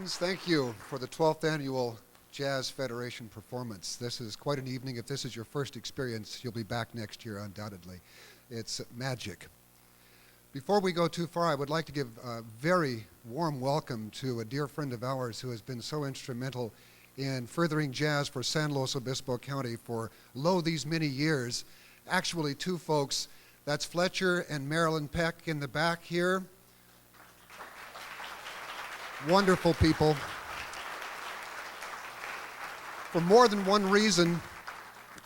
Thank you for the 12th Annual Jazz Federation performance. This is quite an evening. If this is your first experience, you'll be back next year undoubtedly. It's magic. Before we go too far, I would like to give a very warm welcome to a dear friend of ours who has been so instrumental in furthering jazz for San Luis Obispo County for these many years. Actually, two folks. That's Fletcher and Marilyn Peck in the back here. Wonderful people. For more than one reason,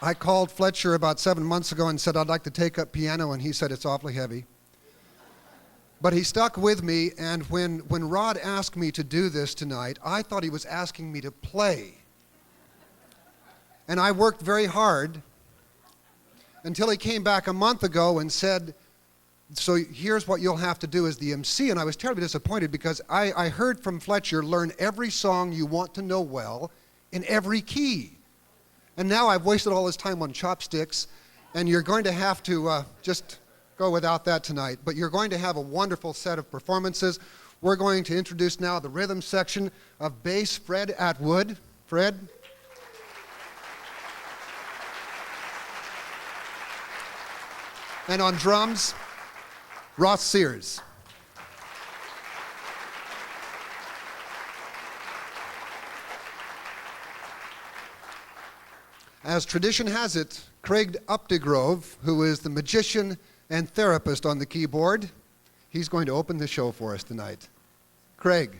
I called Fletcher about 7 months ago and said I'd like to take up piano, and he said it's awfully heavy. But he stuck with me, and when Rod asked me to do this tonight, I thought he was asking me to play. And I worked very hard until he came back a month ago and said, so here's what you'll have to do as the emcee. And I was terribly disappointed because I heard from Fletcher, learn every song you want to know well in every key. And now I've wasted all this time on chopsticks, and you're going to have to just go without that tonight. But you're going to have a wonderful set of performances. We're going to introduce now the rhythm section of bass Fred Atwood. Fred? And on drums, Sears. As tradition has it, Craig Updegrove, who is the magician and therapist on the keyboard, he's going to open the show for us tonight. Craig.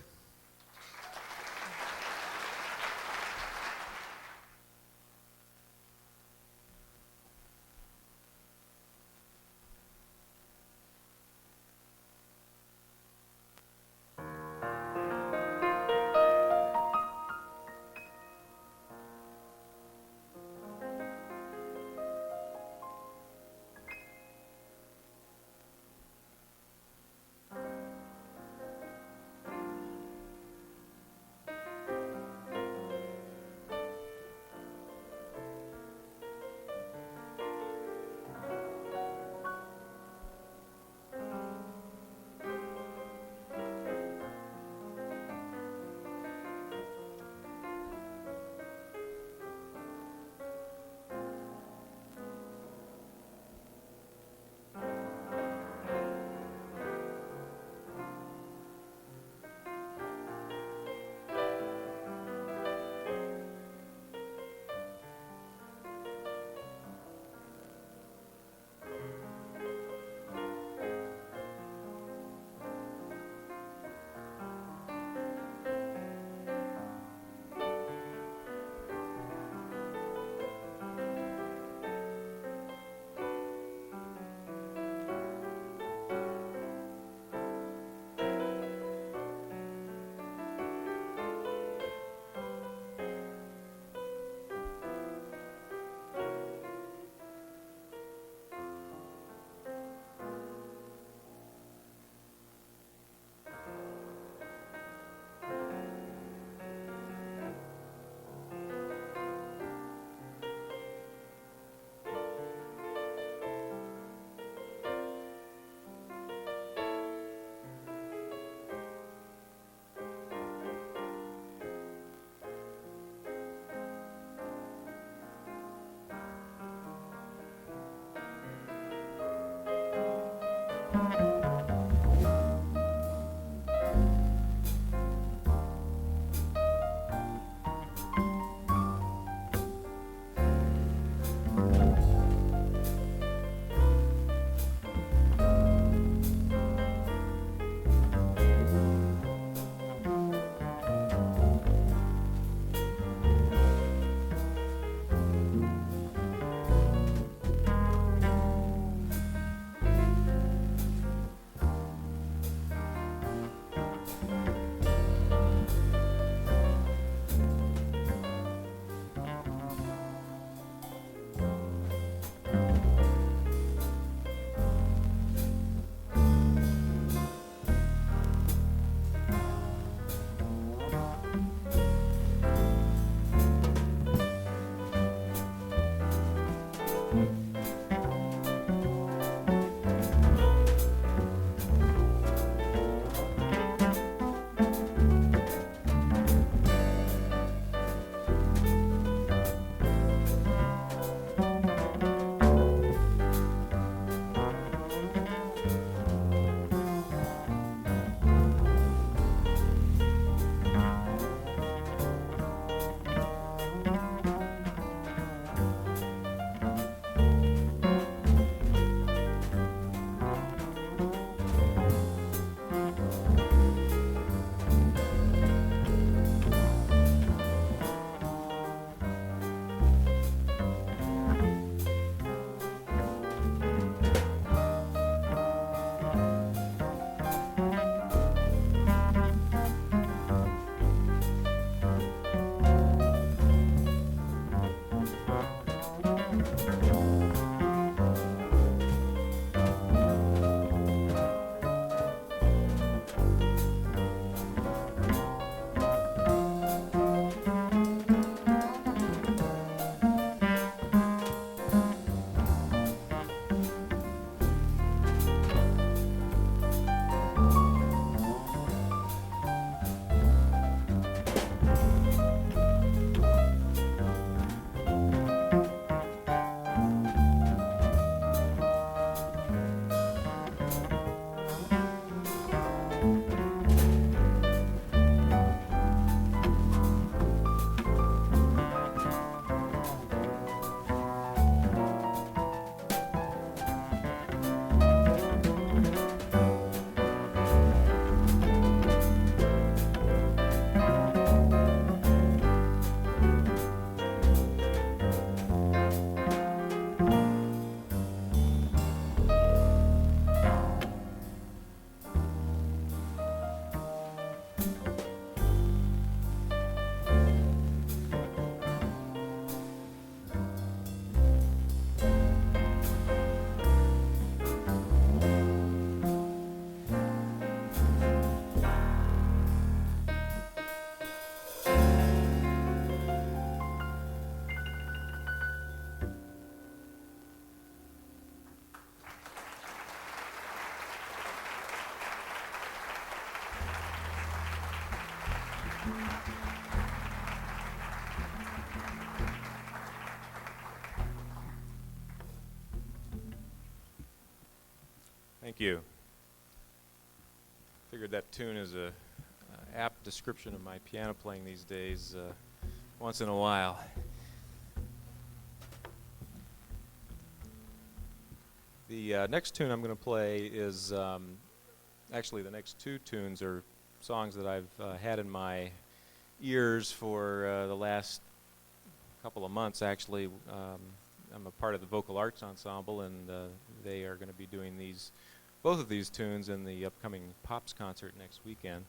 Thank you. Figured that tune is a apt description of my piano playing these days, once in a while. The next tune I'm going to play is actually the next two tunes are songs that I've had in my ears for the last couple of months. Actually, I'm a part of the vocal arts ensemble, and they are going to be doing both of these tunes in the upcoming Pops concert next weekend.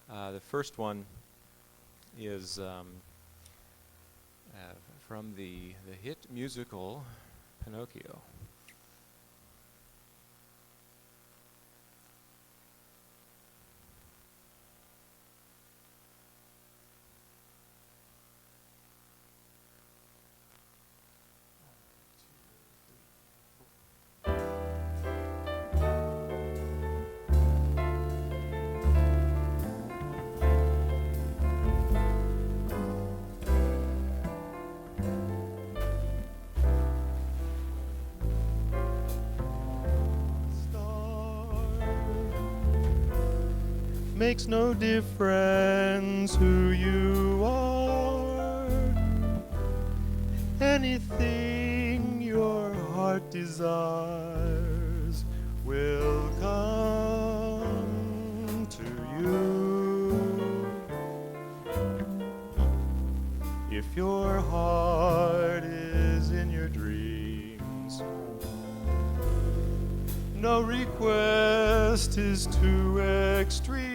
The first one is from the hit musical Pinocchio. Makes no difference who you are. Anything your heart desires will come to you. If your heart is in your dreams, no request is too extreme.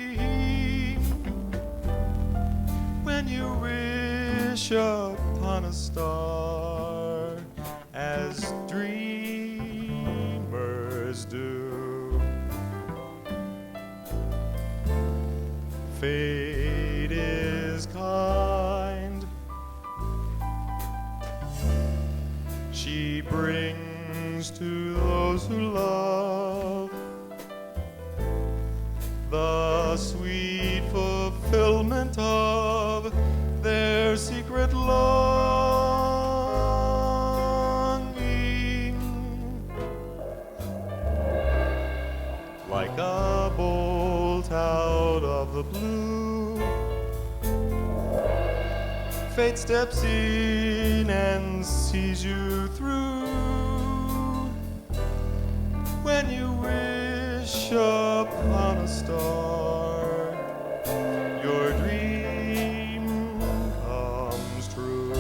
When you wish upon a star, as dreamers do, fate is kind. She brings to those who love the sweet fulfillment of their secret longing. Like a bolt out of the blue, fate steps in and sees you through. When you wish upon a star, your dream comes true.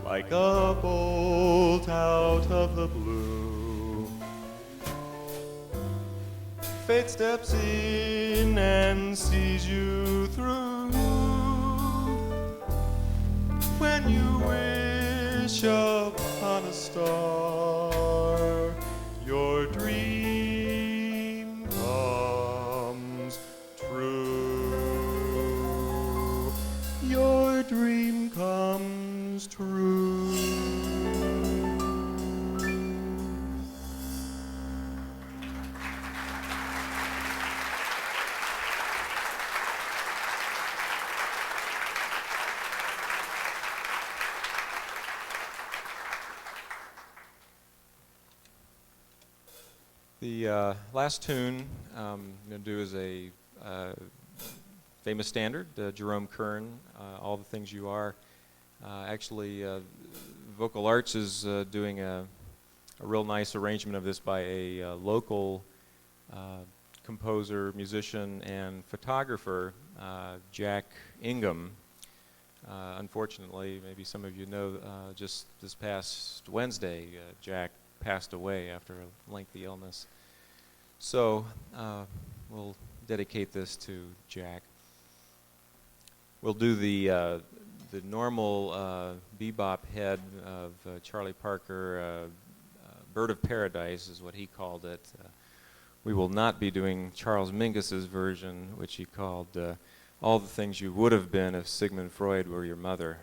Like a bolt out of the blue, fate steps in and sees you through. When you wish upon a star, your dream comes true. Your dream comes true. The last tune I'm going to do is a famous standard, Jerome Kern, All the Things You Are. Actually, Vocal Arts is doing a real nice arrangement of this by a local composer, musician, and photographer, Jack Ingham. Unfortunately, maybe some of you know, just this past Wednesday, Jack passed away after a lengthy illness. So we'll dedicate this to Jack. We'll do the normal bebop head of Charlie Parker. Bird of Paradise is what he called it. We will not be doing Charles Mingus's version, which he called All the Things You Would Have Been If Sigmund Freud Were Your Mother.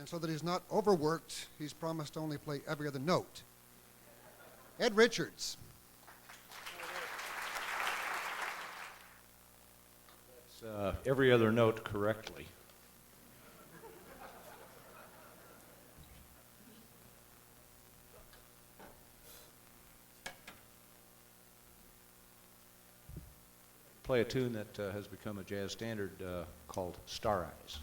And so that he's not overworked, he's promised to only play every other note. Ed Richards. Every other note correctly. Play a tune that has become a jazz standard called Star Eyes.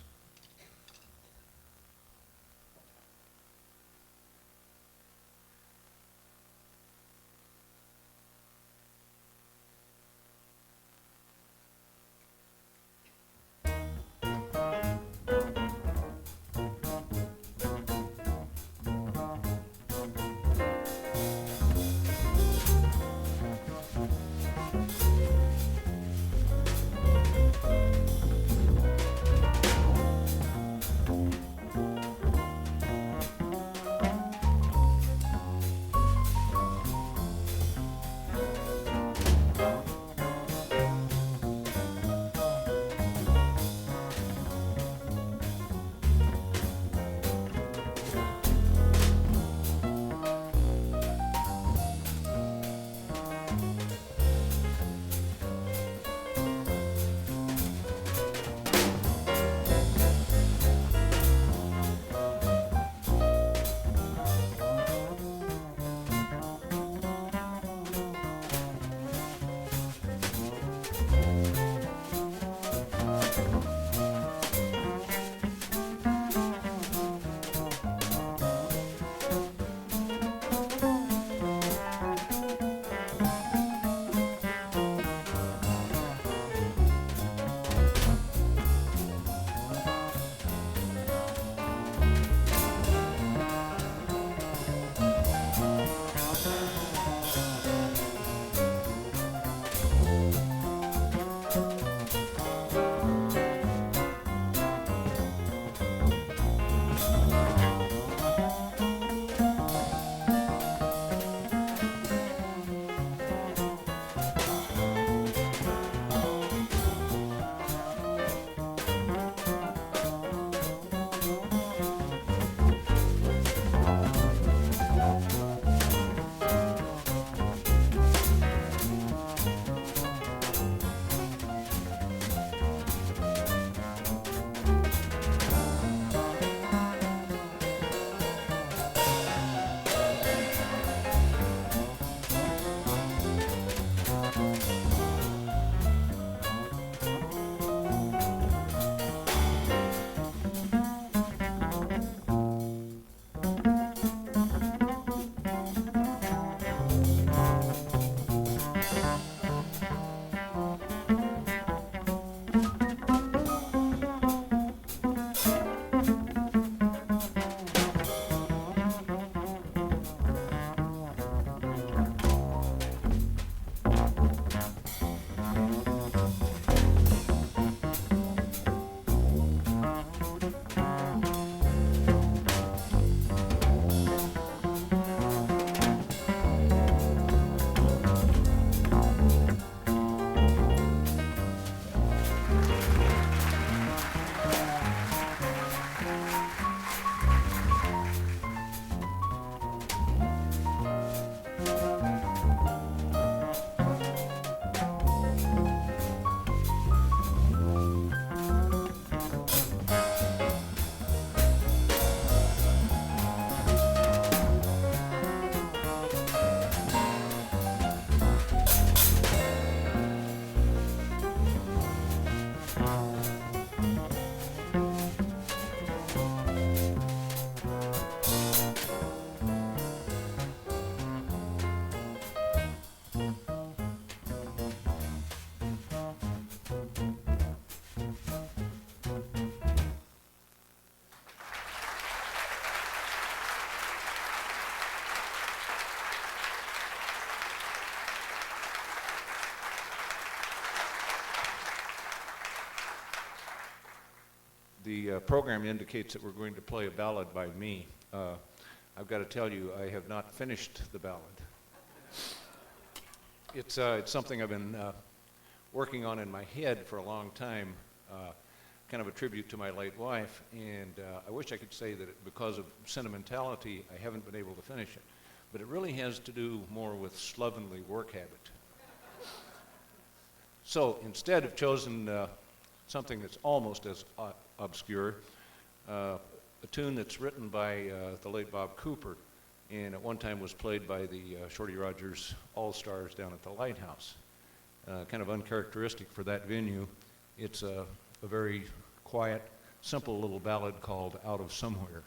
The program indicates that we're going to play a ballad by me. I've got to tell you, I have not finished the ballad. It's something I've been working on in my head for a long time, kind of a tribute to my late wife, and I wish I could say that because of sentimentality, I haven't been able to finish it. But it really has to do more with slovenly work habit. So instead, I've chosen something that's almost as obscure, a tune that's written by the late Bob Cooper, and at one time was played by the Shorty Rogers All-Stars down at the Lighthouse. Kind of uncharacteristic for that venue. It's a very quiet, simple little ballad called Out of Somewhere.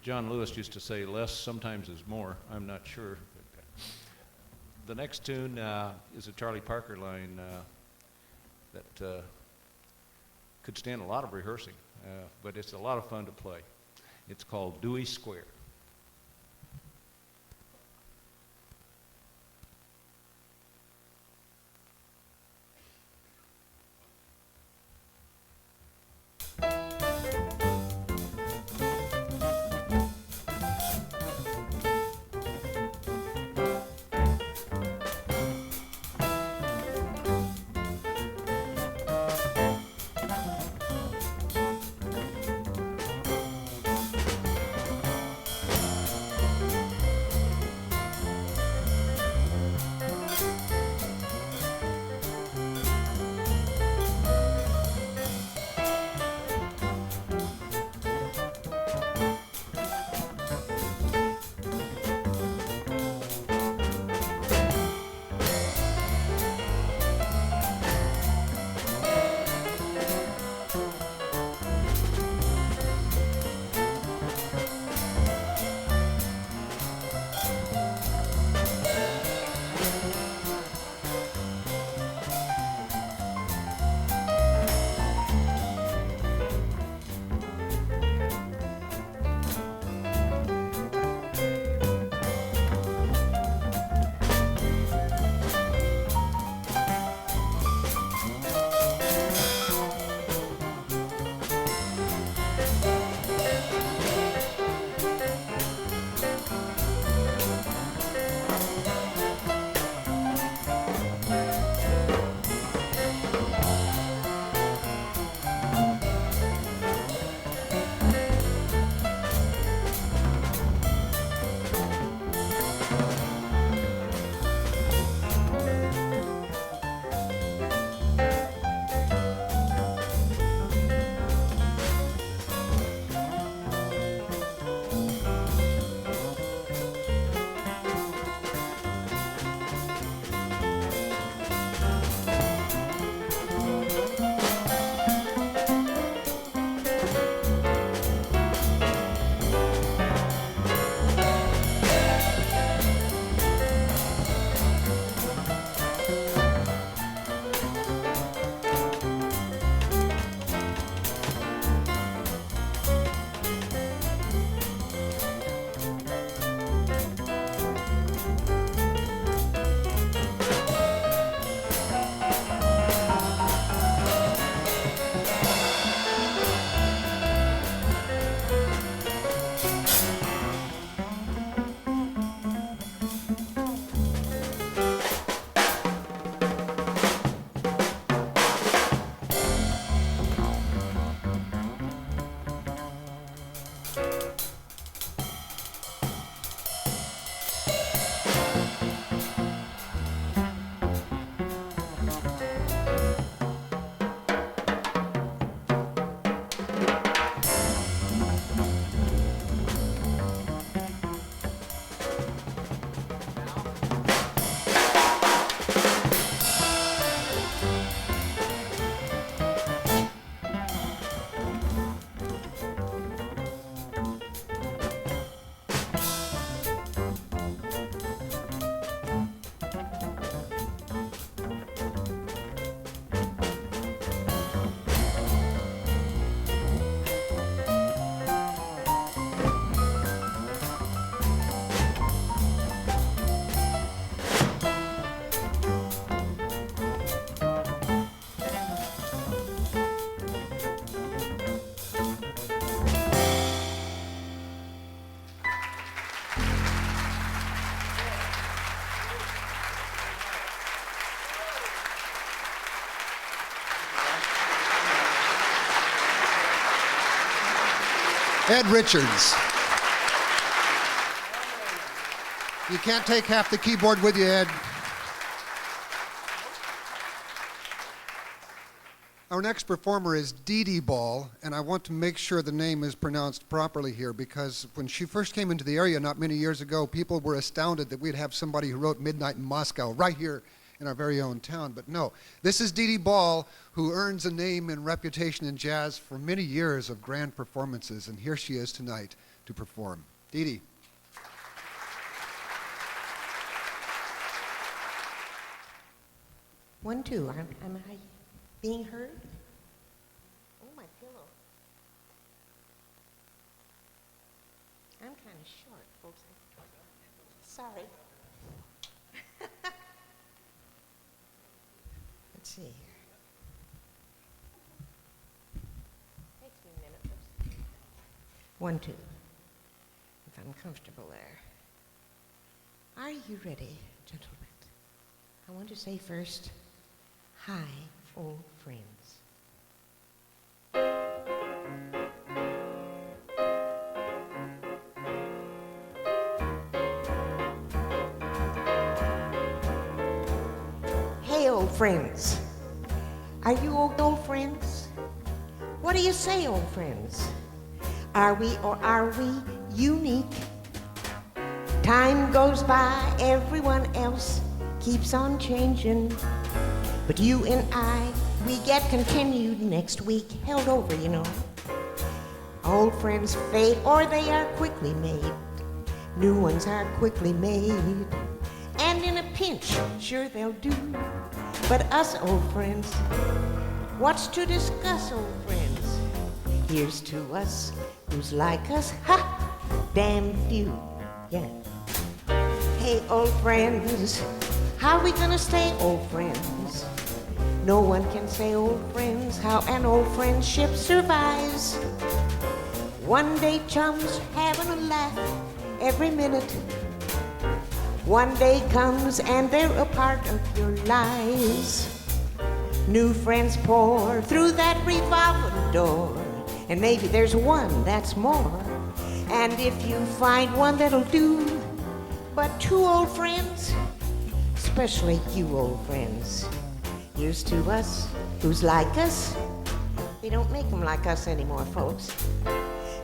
John Lewis used to say, less sometimes is more. I'm not sure. The next tune is a Charlie Parker line that could stand a lot of rehearsing, but it's a lot of fun to play. It's called Dewey Square. Ed Richards. You can't take half the keyboard with you, Ed. Our next performer is Deedie Ball, and I want to make sure the name is pronounced properly here, because when she first came into the area not many years ago, people were astounded that we'd have somebody who wrote Midnight in Moscow right here in our very own town. But no, this is Deedie Ball, who earns a name and reputation in jazz for many years of grand performances, and here she is tonight, to perform. Deedie. One, two. Am I being heard? Oh, my pillow. I'm kind of short, folks. Sorry. Let's see here. Takes me a minute. First. One, two. If I'm comfortable there. Are you ready, gentlemen? I want to say first, hi, old friends. Hey, old friends. Are you old friends? What do you say, old friends? Are we or are we unique? Time goes by, everyone else keeps on changing. But you and I, we get continued next week, held over, you know. Old friends fade or they are quickly made. New ones are quickly made. And in a pinch, sure they'll do. But us old friends, what's to discuss, old friends? Here's to us who's like us, ha, damn few, yeah. Hey, old friends, how we gonna stay old friends? No one can say, old friends, how an old friendship survives. One day chums having a laugh every minute. One day comes and they're a part of your lives. New friends pour through that revolving door, and maybe there's one that's more. And if you find one that'll do, but two old friends, especially you old friends, here's to us who's like us. They don't make them like us anymore, folks.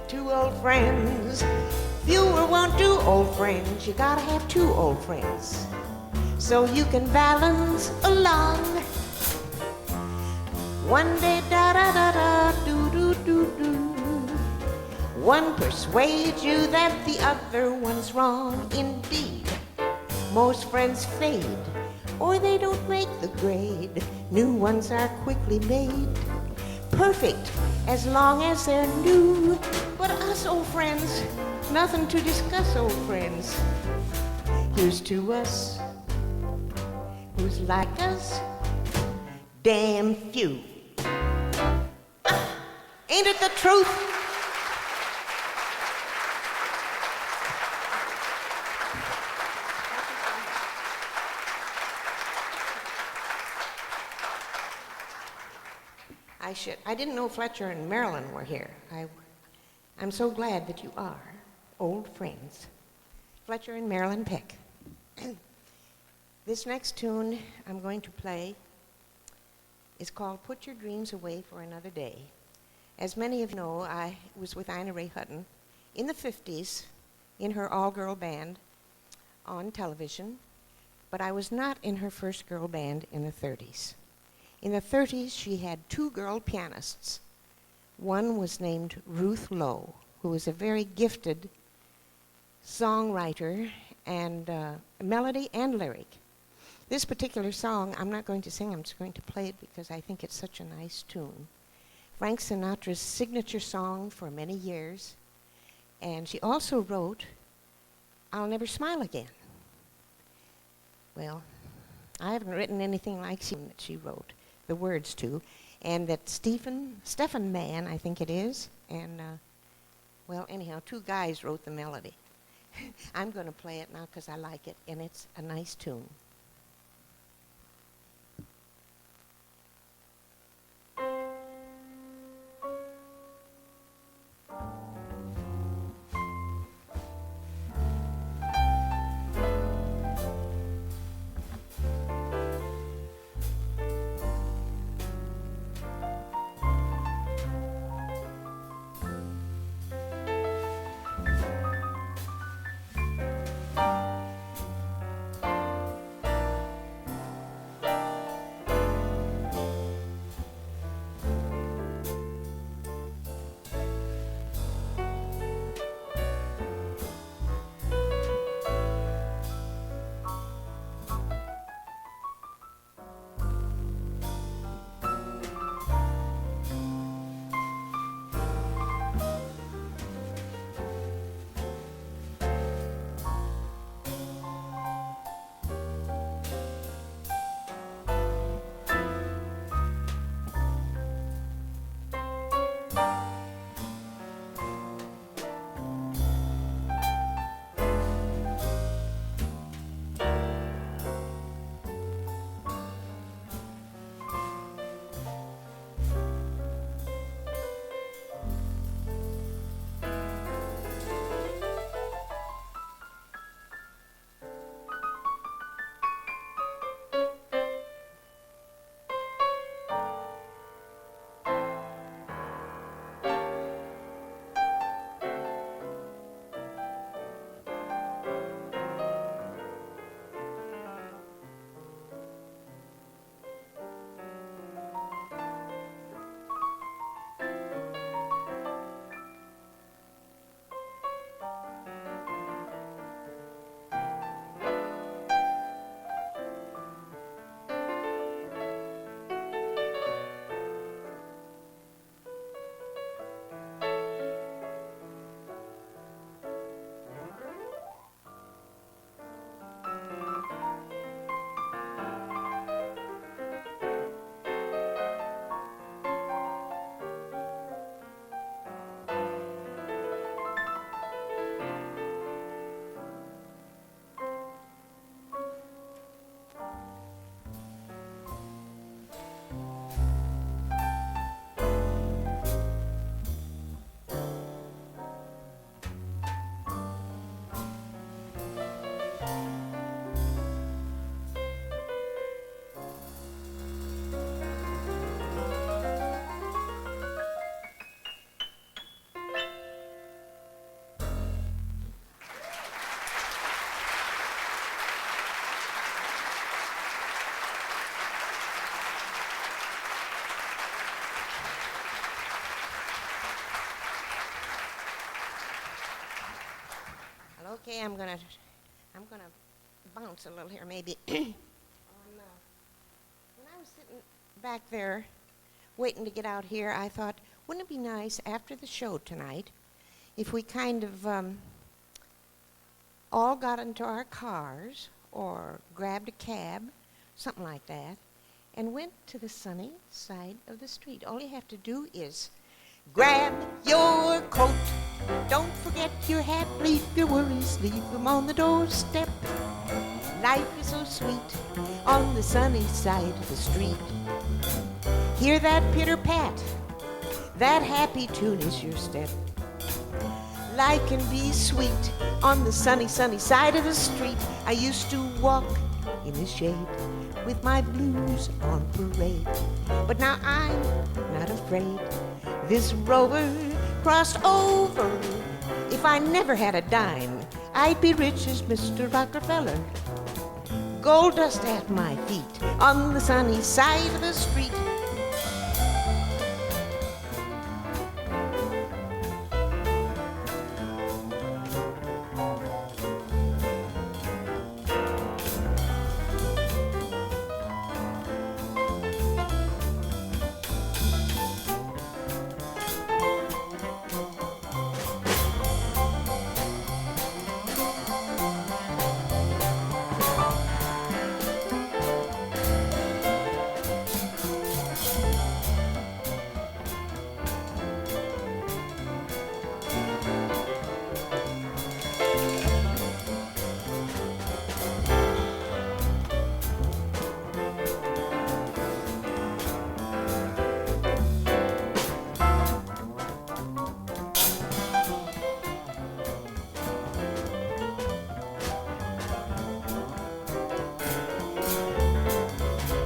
Two old friends, fewer won't do, old friends. You gotta have two old friends so you can balance along. One day, da-da-da-da, do-do-do-do. One persuades you that the other one's wrong. Indeed, most friends fade, or they don't make the grade. New ones are quickly made, perfect as long as they're new. But us old friends, nothing to discuss, old friends. Here's to us who's like us, damn few. Ain't it the truth? I didn't know Fletcher and Marilyn were here. I'm so glad that you are old friends. Fletcher and Marilyn Peck. This next tune I'm going to play is called Put Your Dreams Away for Another Day. As many of you know, I was with Ina Ray Hutton in the 50s in her all-girl band on television, but I was not in her first girl band in the 30s. In the 30s, she had two girl pianists. One was named Ruth Lowe, who was a very gifted songwriter and melody and lyric. This particular song, I'm not going to sing, I'm just going to play it because I think it's such a nice tune. Frank Sinatra's signature song for many years. And she also wrote, I'll Never Smile Again. Well, I haven't written anything like that she wrote the words to, and that Stephen Mann, I think it is, and, well, anyhow, two guys wrote the melody. I'm going to play it now because I like it, and it's a nice tune. Okay, I'm gonna bounce a little here, maybe. When I was sitting back there, waiting to get out here, I thought, wouldn't it be nice after the show tonight if we kind of all got into our cars or grabbed a cab, something like that, and went to the sunny side of the street. All you have to do is grab your coat. Don't forget your hat. Leave your worries. Leave them on the doorstep. Life is so sweet on the sunny side of the street. Hear that pitter-pat. That happy tune is your step. Life can be sweet on the sunny, sunny side of the street. I used to walk in the shade with my blues on parade. But now I'm not afraid. This rover crossed over. If I never had a dime, I'd be rich as Mr. Rockefeller. Gold dust at my feet on the sunny side of the street.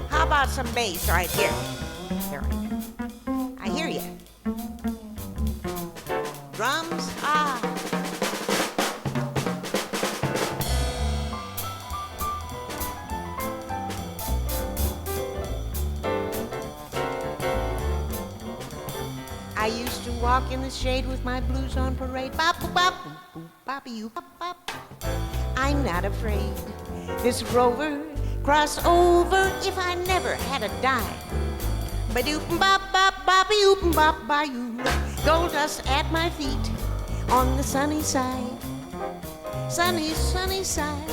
How about some bass right here? There. I hear you. Drums, ah. I used to walk in the shade with my blues on parade. Bop, bop, bop, boop, bop, you, bop, bop. I'm not afraid. This rover cross over if I never had a dime. Ba-doop, bop, bop, bop-a-yoop, bop, ba-you. Gold dust at my feet on the sunny side. Sunny, sunny side.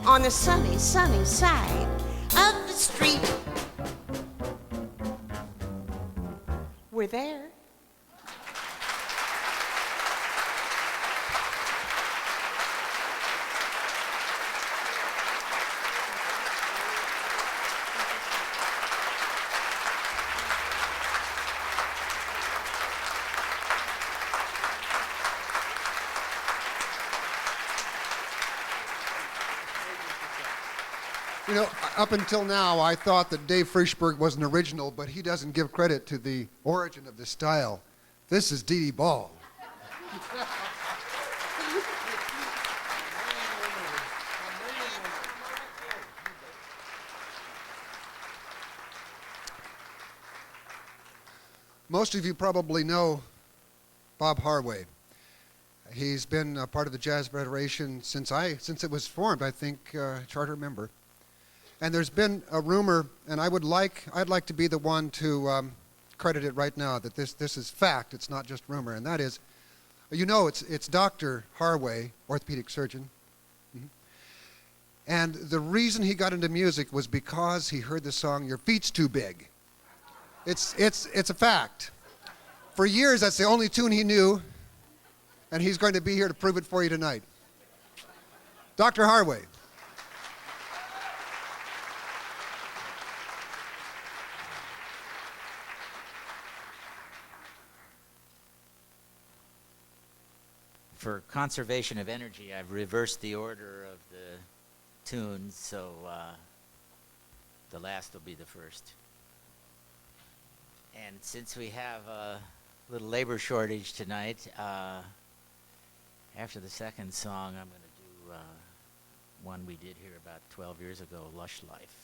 On the sunny, sunny side of the street. We're there. You know, up until now, I thought that Dave Frischberg was an original, but he doesn't give credit to the origin of this style. This is Deedie Ball. Most of you probably know Bob Harway. He's been a part of the Jazz Federation since it was formed, I think, charter member. And there's been a rumor, and I'd like to be the one to credit it right now, that this is fact, it's not just rumor, and that is, you know, it's Dr. Harway, orthopedic surgeon. Mm-hmm. And the reason he got into music was because he heard the song, "Your Feet's Too Big." It's a fact. For years, that's the only tune he knew, and he's going to be here to prove it for you tonight. Dr. Harway. For conservation of energy, I've reversed the order of the tunes, so the last will be the first. And since we have a little labor shortage tonight, after the second song, I'm going to do one we did here about 12 years ago, Lush Life.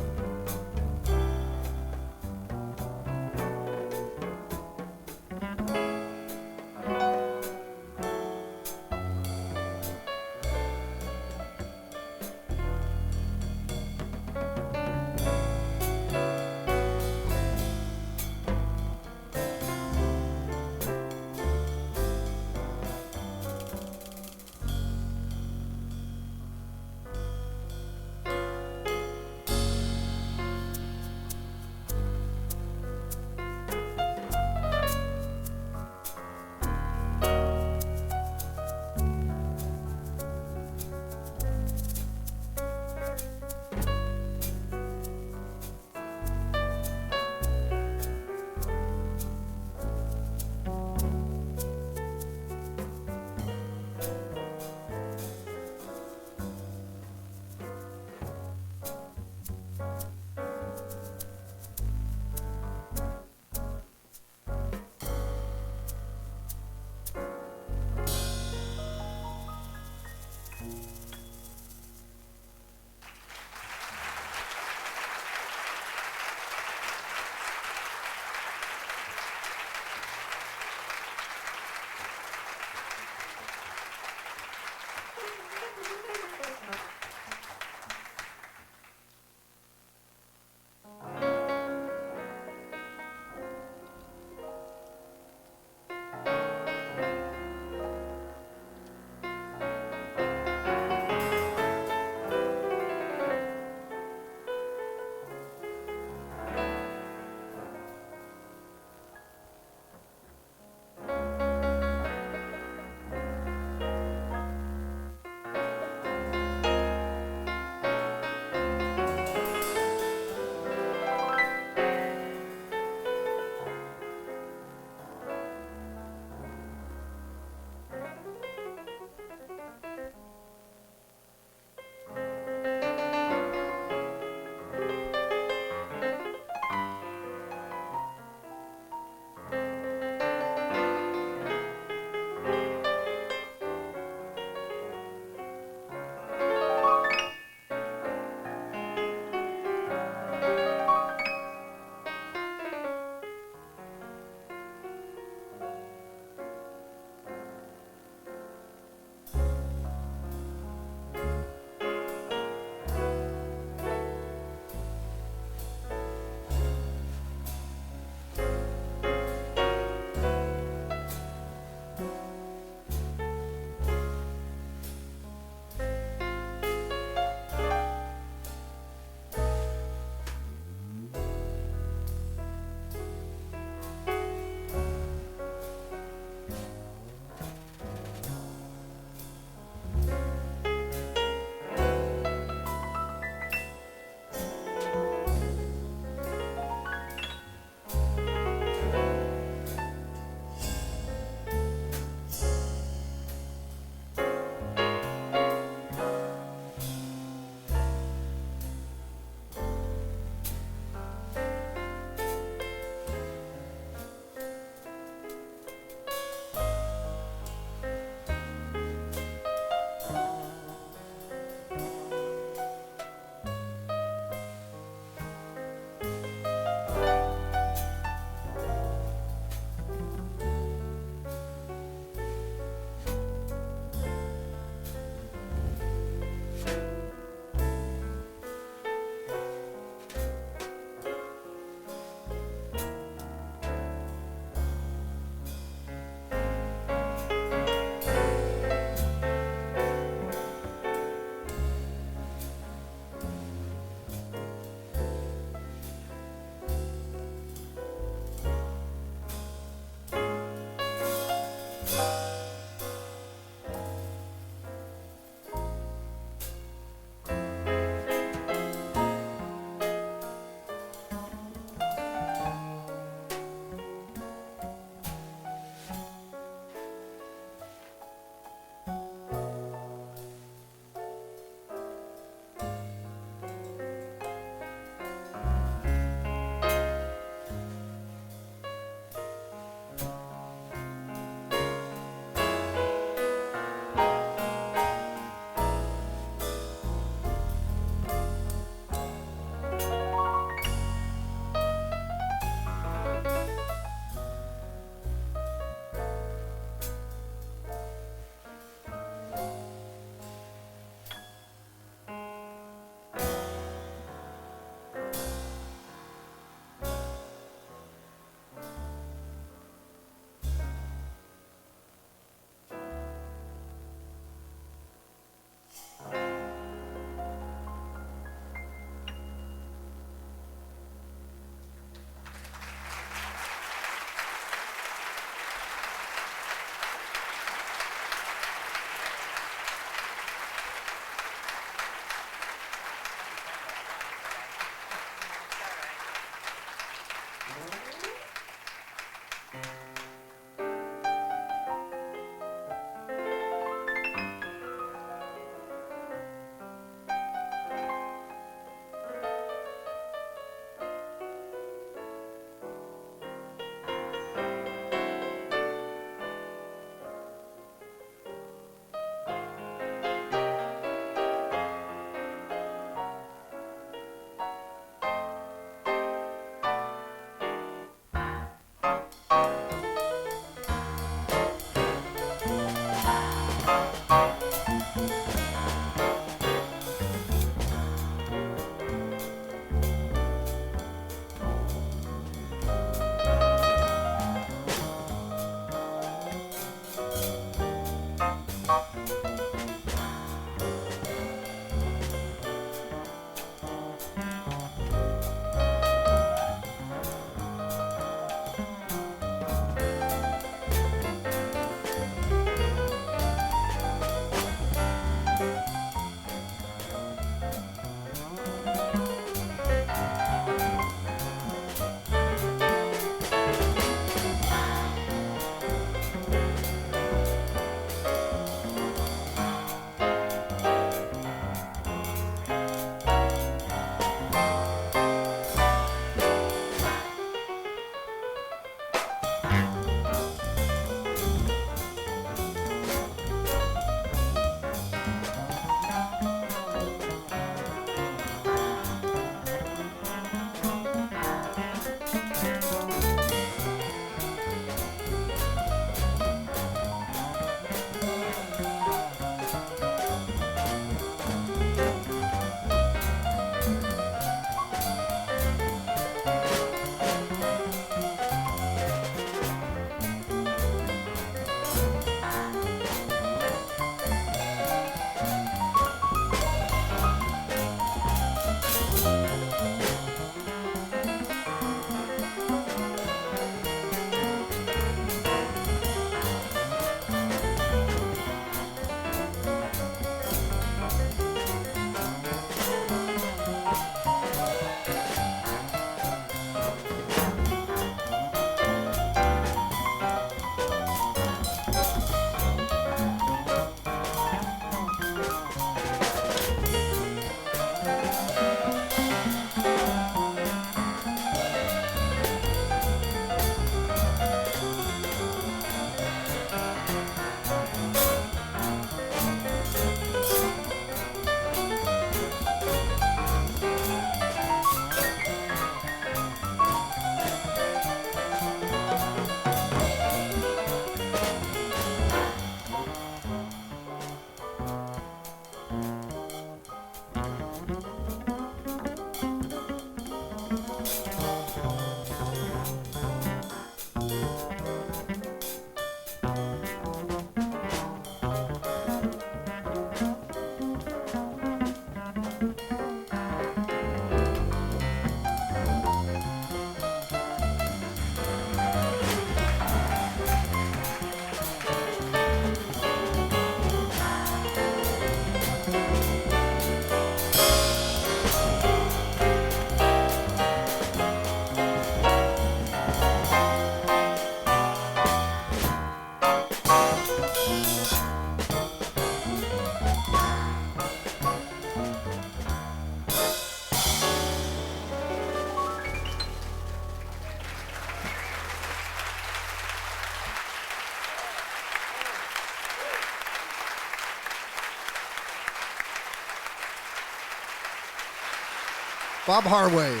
Bob Harway.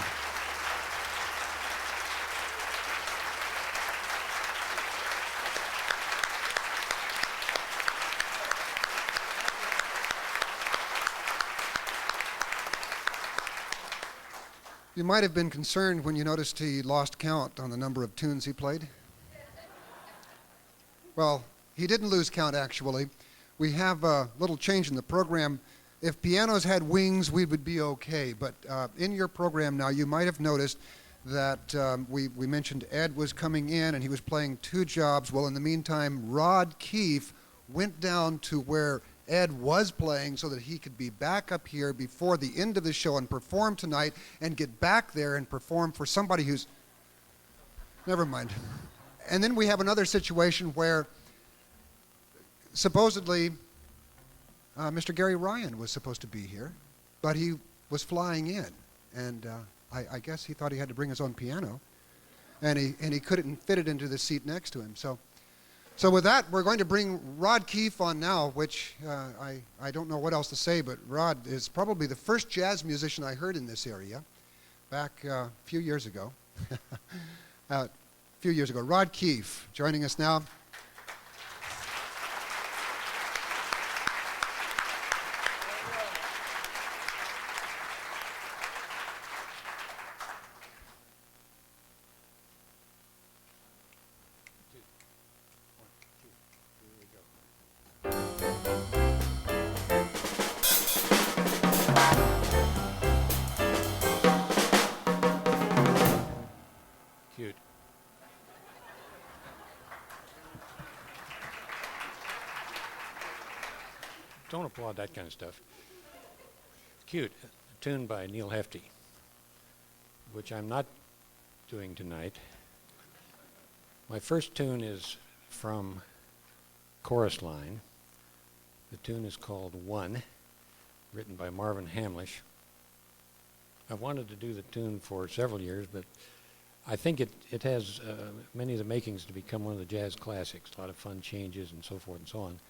You might have been concerned when you noticed he lost count on the number of tunes he played. Well, he didn't lose count, actually. We have a little change in the program. If pianos had wings, we would be okay. But in your program now, you might have noticed that we mentioned Ed was coming in and he was playing two jobs. Well, in the meantime, Rod Keefe went down to where Ed was playing so that he could be back up here before the end of the show and perform tonight and get back there and perform for somebody who's... Never mind. And then we have another situation where supposedly Mr. Gary Ryan was supposed to be here, but he was flying in. And I guess he thought he had to bring his own piano, and he couldn't fit it into the seat next to him. So with that, we're going to bring Rod Keefe on now, which I don't know what else to say, but Rod is probably the first jazz musician I heard in this area back a few years ago. Rod Keefe joining us now. Cute. Don't applaud that kind of stuff. Cute, a tune by Neil Hefti, which I'm not doing tonight. My first tune is from Chorus Line. The tune is called One, written by Marvin Hamlish. I've wanted to do the tune for several years, but I think it has many of the makings to become one of the jazz classics, a lot of fun changes and so forth and so on.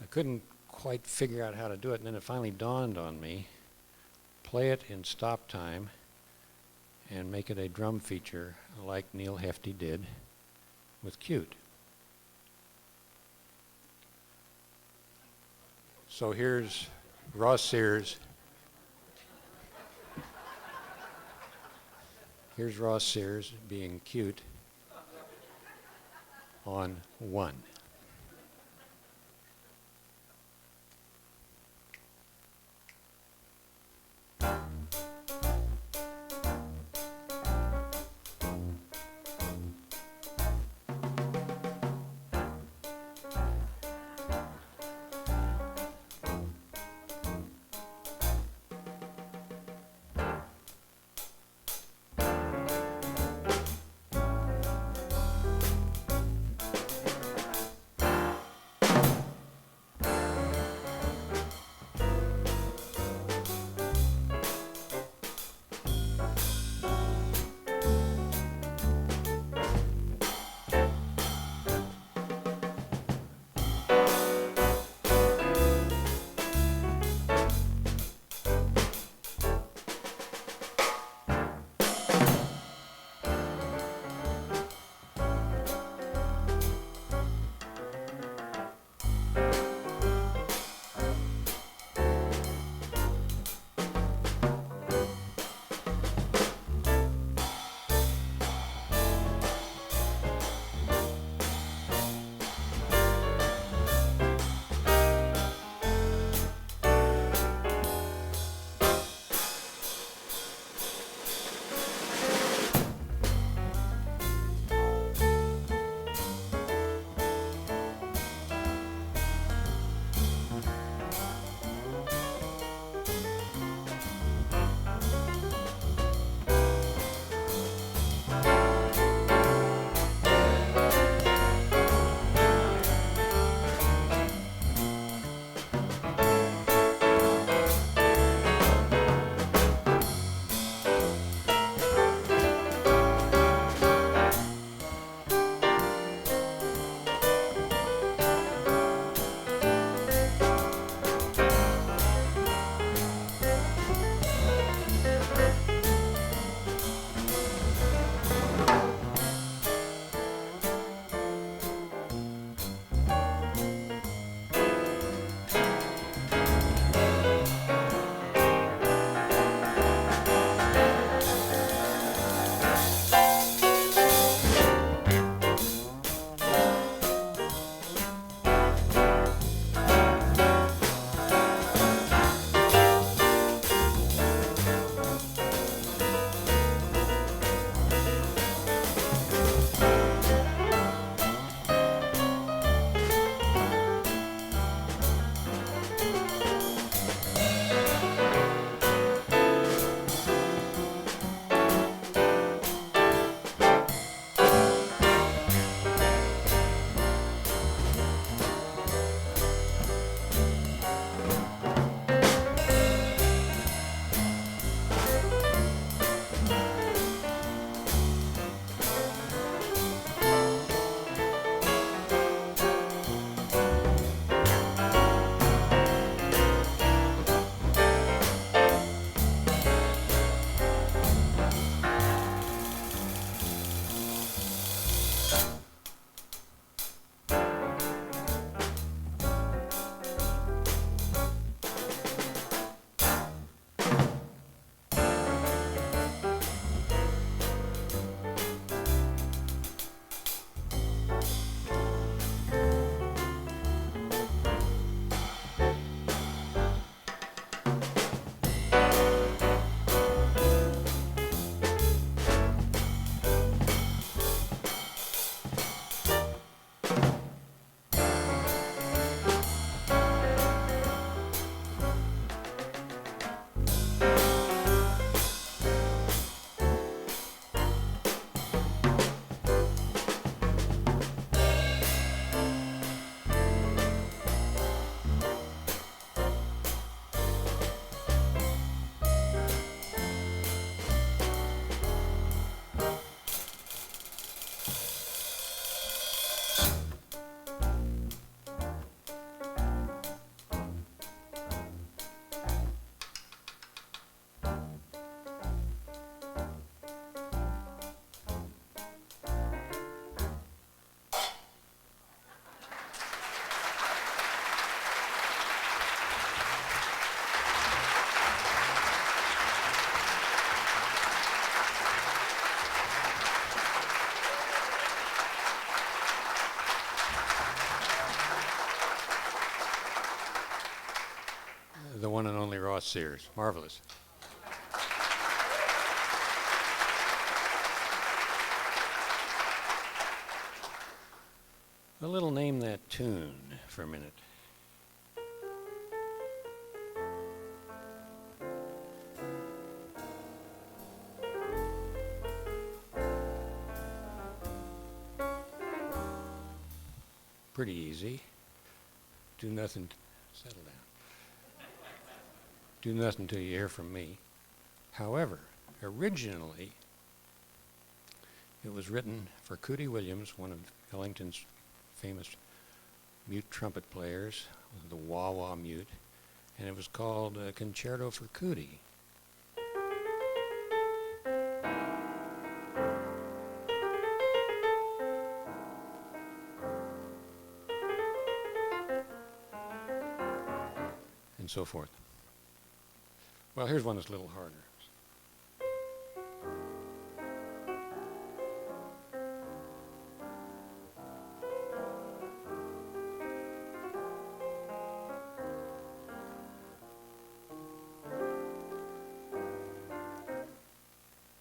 I couldn't quite figure out how to do it, and then it finally dawned on me, play it in stop time and make it a drum feature like Neil Hefti did with Cute. So here's Ross Sears. Here's Ross Sears being cute on One. about Sears? Marvelous. A little name that tune for a minute. Pretty easy. Do nothing. Settle down. Do nothing till you hear from me. However, originally, it was written for Cootie Williams, one of Ellington's famous mute trumpet players, the wah-wah mute, and it was called Concerto for Cootie. And so forth. Well, here's one that's a little harder.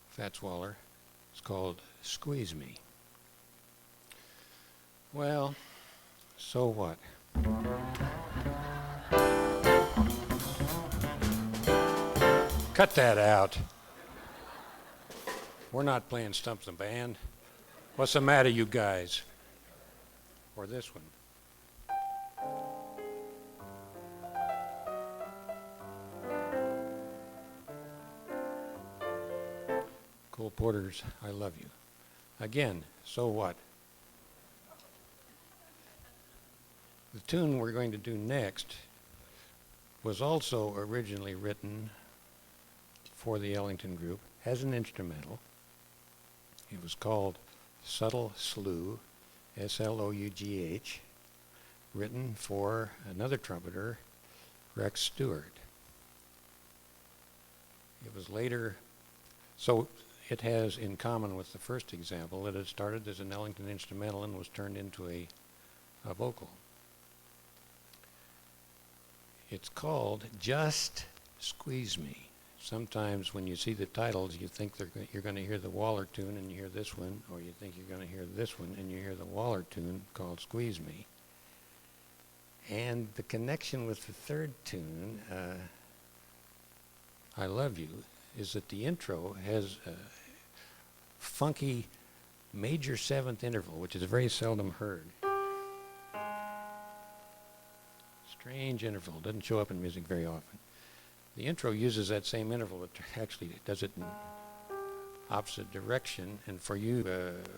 Fats Waller. It's called Squeeze Me. Well, so what? Cut that out. We're not playing Stump the Band. What's the matter, you guys? Or this one. Cole Porter's I Love You. Again, so what? The tune we're going to do next was also originally written for the Ellington Group as an instrumental. It was called Subtle Slew, S-L-O-U-G-H, written for another trumpeter, Rex Stewart. It was later, so it has in common with the first example that it started as an Ellington instrumental and was turned into a vocal. It's called Just Squeeze Me. Sometimes when you see the titles, you think you're going to hear the Waller tune and you hear this one, or you think you're going to hear this one and you hear the Waller tune called Squeeze Me. And the connection with the third tune, I Love You, is that the intro has a funky major seventh interval, which is very seldom heard. Strange interval, doesn't show up in music very often. The intro uses that same interval, but actually does it in opposite direction. And for you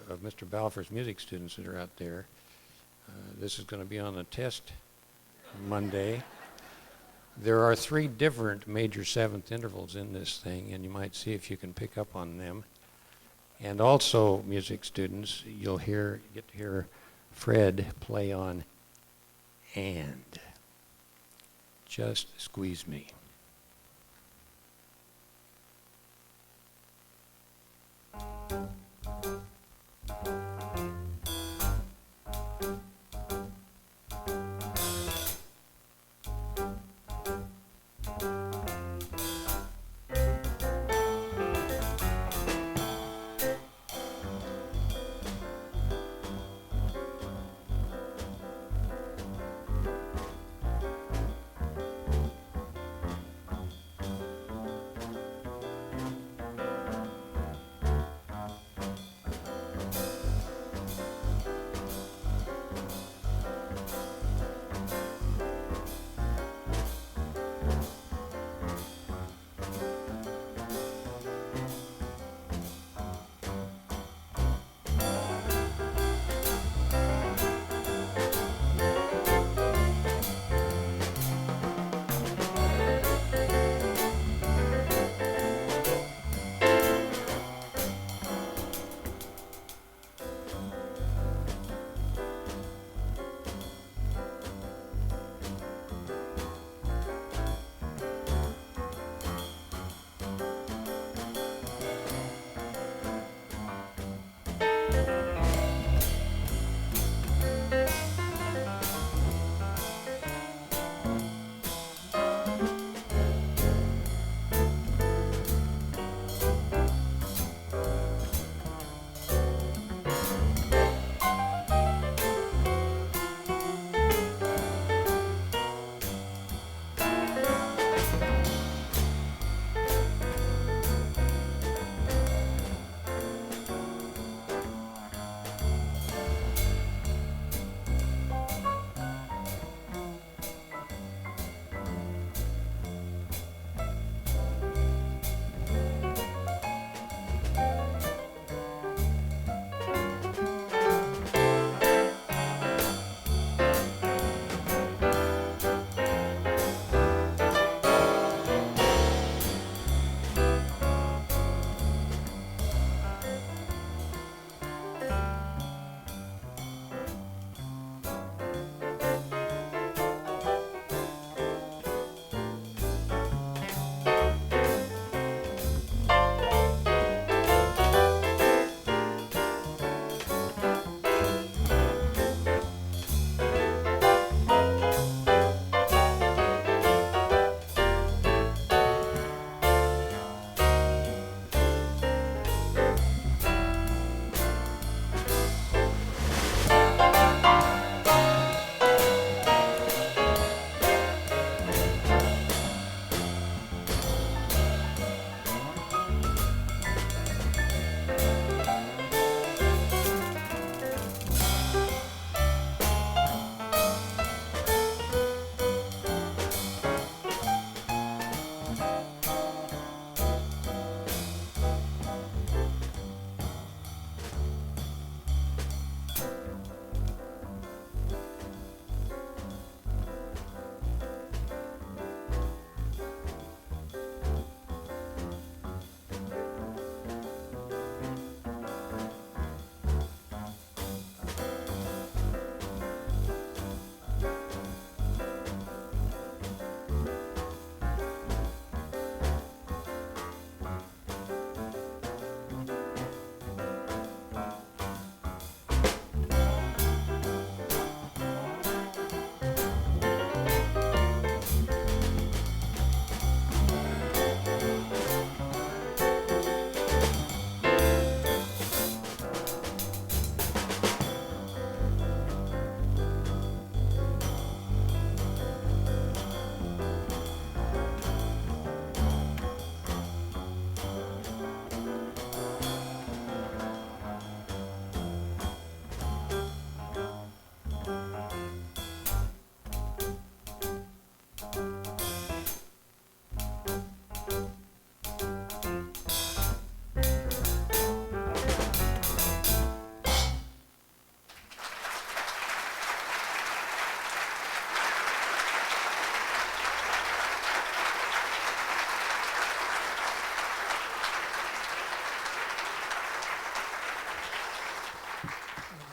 of Mr. Balfour's music students that are out there, this is going to be on the test Monday. There are 3 different major seventh intervals in this thing, and you might see if you can pick up on them. And also, music students, you'll get to hear Fred play on and. Just Squeeze Me.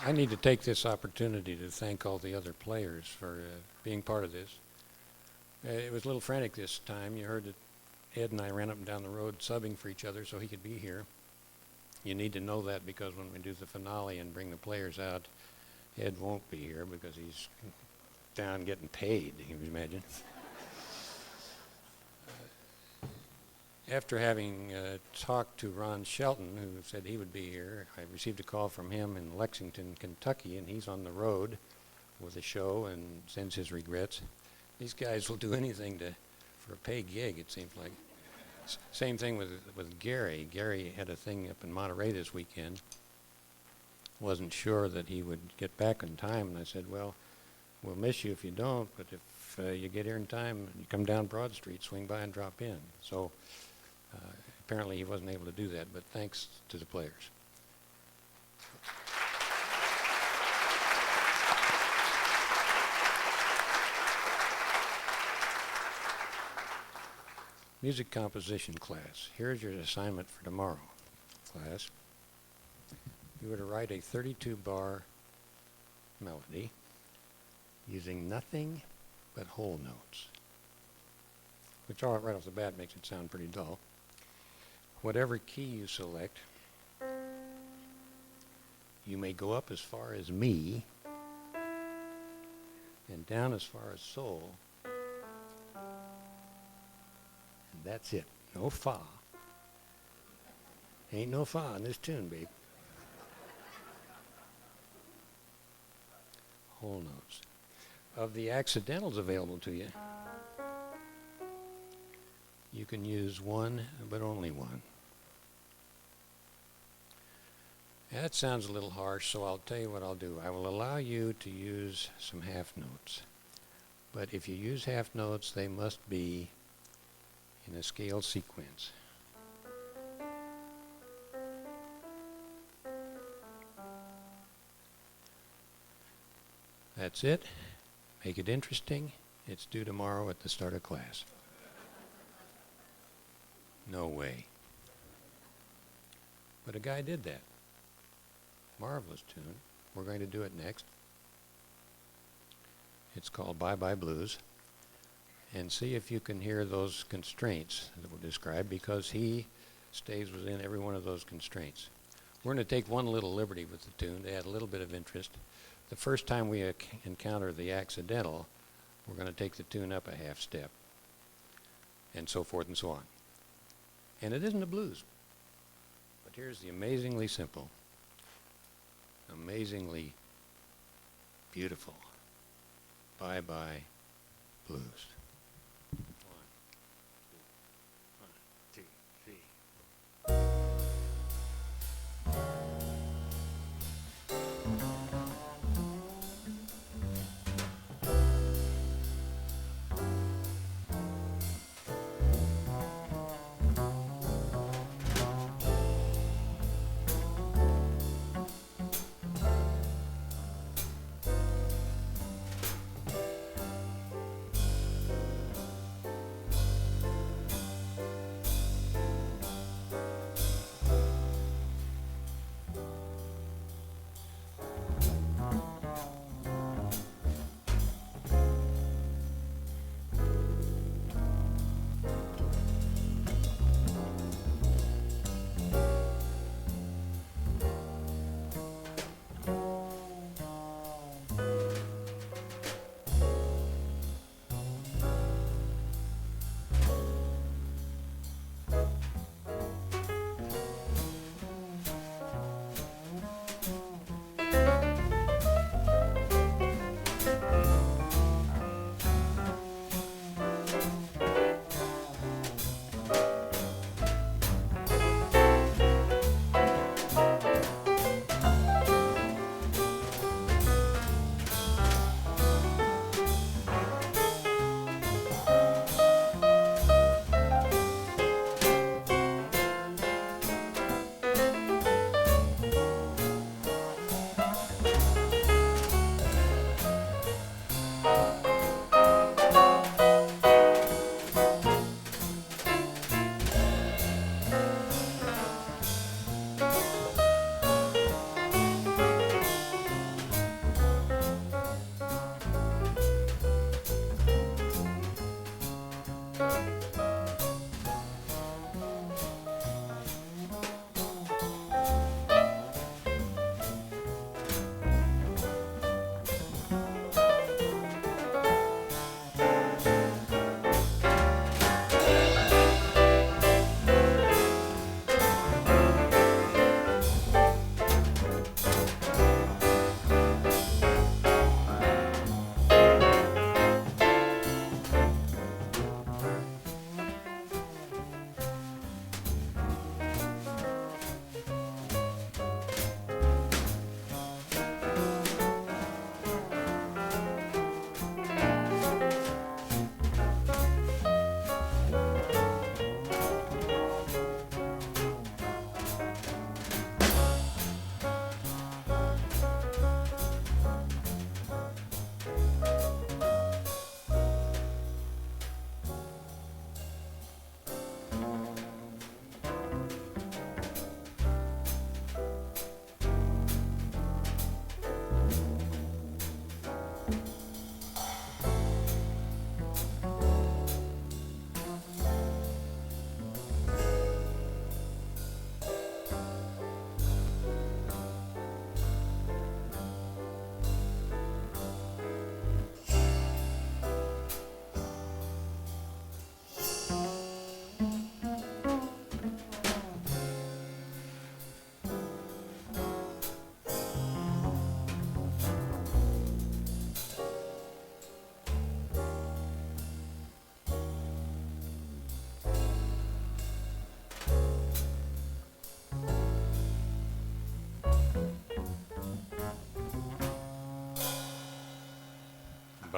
I need to take this opportunity to thank all the other players for being part of this. It was a little frantic this time. You heard that Ed and I ran up and down the road subbing for each other so he could be here. You need to know that because when we do the finale and bring the players out, Ed won't be here because he's down getting paid, you can imagine. After having talked to Ron Shelton, who said he would be here, I received a call from him in Lexington, Kentucky, and he's on the road with a show and sends his regrets. These guys will do anything for a pay gig, it seems like. Same thing with Gary. Gary had a thing up in Monterey this weekend. Wasn't sure that he would get back in time, and I said, well, we'll miss you if you don't, but if you get here in time, you come down Broad Street, swing by and drop in. So apparently he wasn't able to do that, but thanks to the players. Music composition class. Here's your assignment for tomorrow, class. You were to write a 32-bar melody using nothing but whole notes, which right off the bat makes it sound pretty dull. Whatever key you select, you may go up as far as mi and down as far as sol. And that's it. No fa. Ain't no fa in this tune, babe. Whole notes. Of the accidentals available to you, you can use one, but only one. That sounds a little harsh, so I'll tell you what I'll do. I will allow you to use some half notes. But if you use half notes, they must be in a scale sequence. That's it. Make it interesting. It's due tomorrow at the start of class. No way. But a guy did that. Marvelous tune. We're going to do it next. It's called Bye Bye Blues. And see if you can hear those constraints that were described, because he stays within every one of those constraints. We're going to take one little liberty with the tune to add a little bit of interest. The first time we encounter the accidental, we're going to take the tune up a half step, and so forth and so on. And it isn't a blues, but here's the amazingly simple, amazingly beautiful Bye Bye Blues. One, two, three.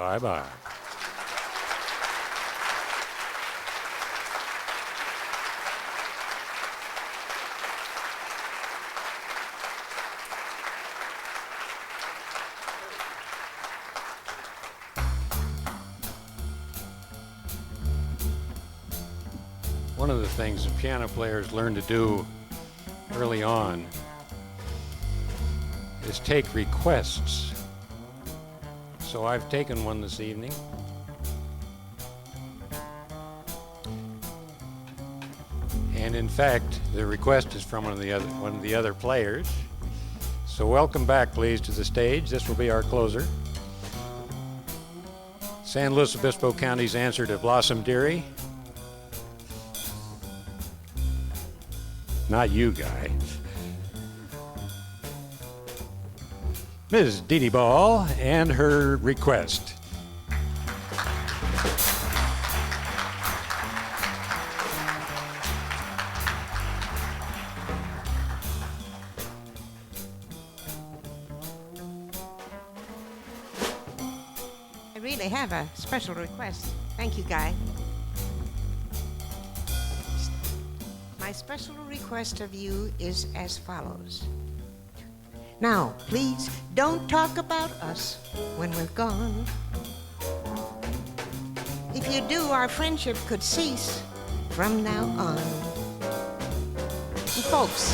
Bye-bye. One of the things that piano players learn to do early on is take requests. So I've taken one this evening. And in fact, the request is from one of the other players. So welcome back, please, to the stage. This will be our closer. San Luis Obispo County's answer to Blossom Dearie. Not you, guy. Ms. Deedie Ball and her request. I really have a special request. Thank you, Guy. My special request of you is as follows. Now, please don't talk about us when we're gone. If you do, our friendship could cease from now on. And folks,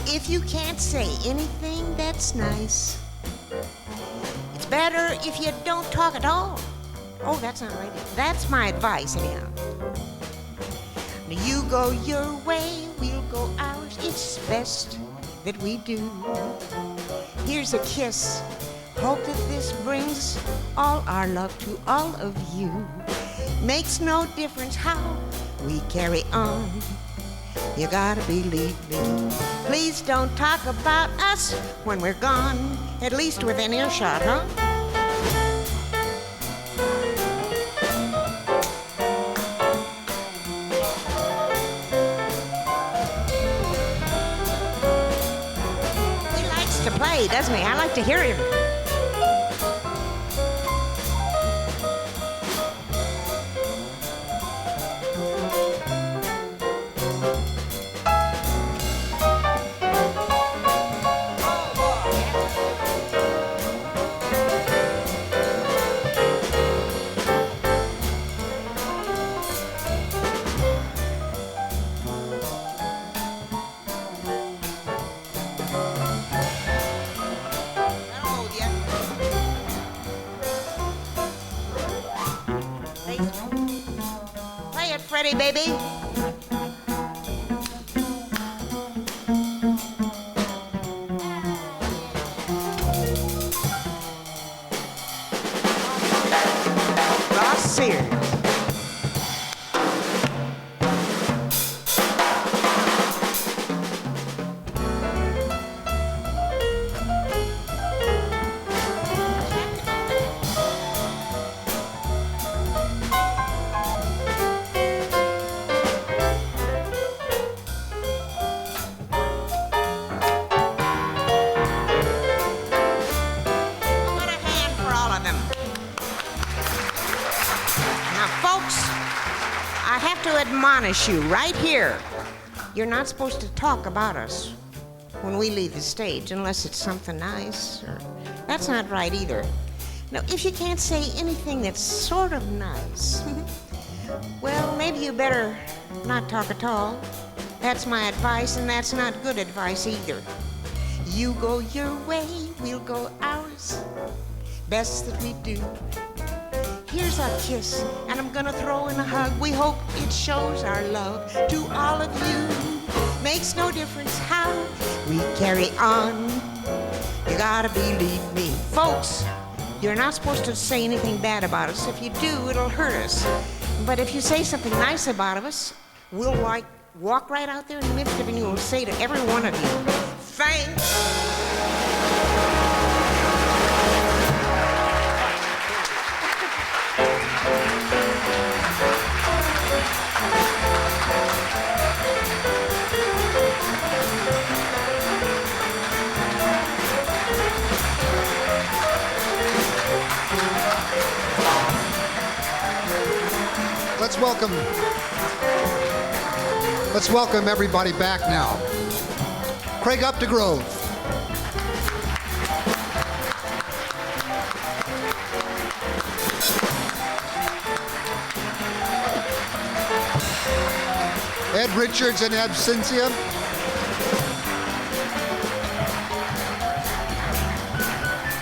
if you can't say anything that's nice, it's better if you don't talk at all. Oh, that's not right. That's my advice, anyhow. You go your way, we'll go ours. It's best that we do. Here's a kiss. Hope that this brings all our love to all of you. Makes no difference how we carry on. You gotta believe me. Please don't talk about us when we're gone, at least within earshot, huh? Play, doesn't he? I like to hear him. Ready, baby? Sears. Admonish you right here. You're not supposed to talk about us when we leave the stage unless it's something nice. That's not right either. Now, if you can't say anything that's sort of nice, well, maybe you better not talk at all. That's my advice, and that's not good advice either. You go your way, we'll go ours. Best that we do. Here's our kiss, and I'm gonna throw in a hug. We hope it shows our love to all of you. Makes no difference how we carry on. You gotta believe me. Folks, you're not supposed to say anything bad about us. If you do, it'll hurt us. But if you say something nice about us, we'll walk right out there in the midst of it, and you'll say to every one of you, thanks. Let's welcome everybody back now. Craig Updegrove. Ed Richards in absentia.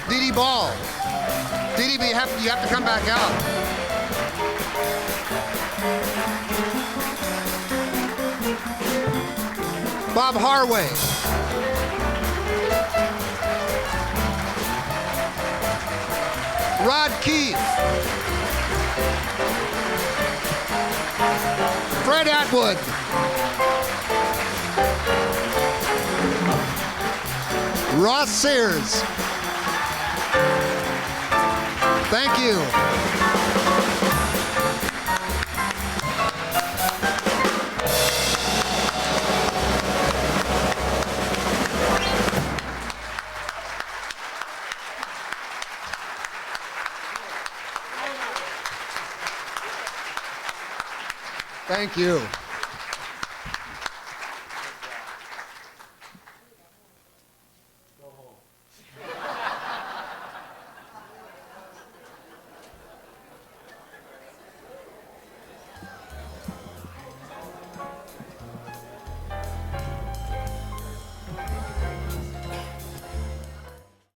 Deedie Ball. Deedie, you have to come back out. Bob Harway. Rod Keefe. Fred Atwood. Ross Sears. Thank you. Thank you.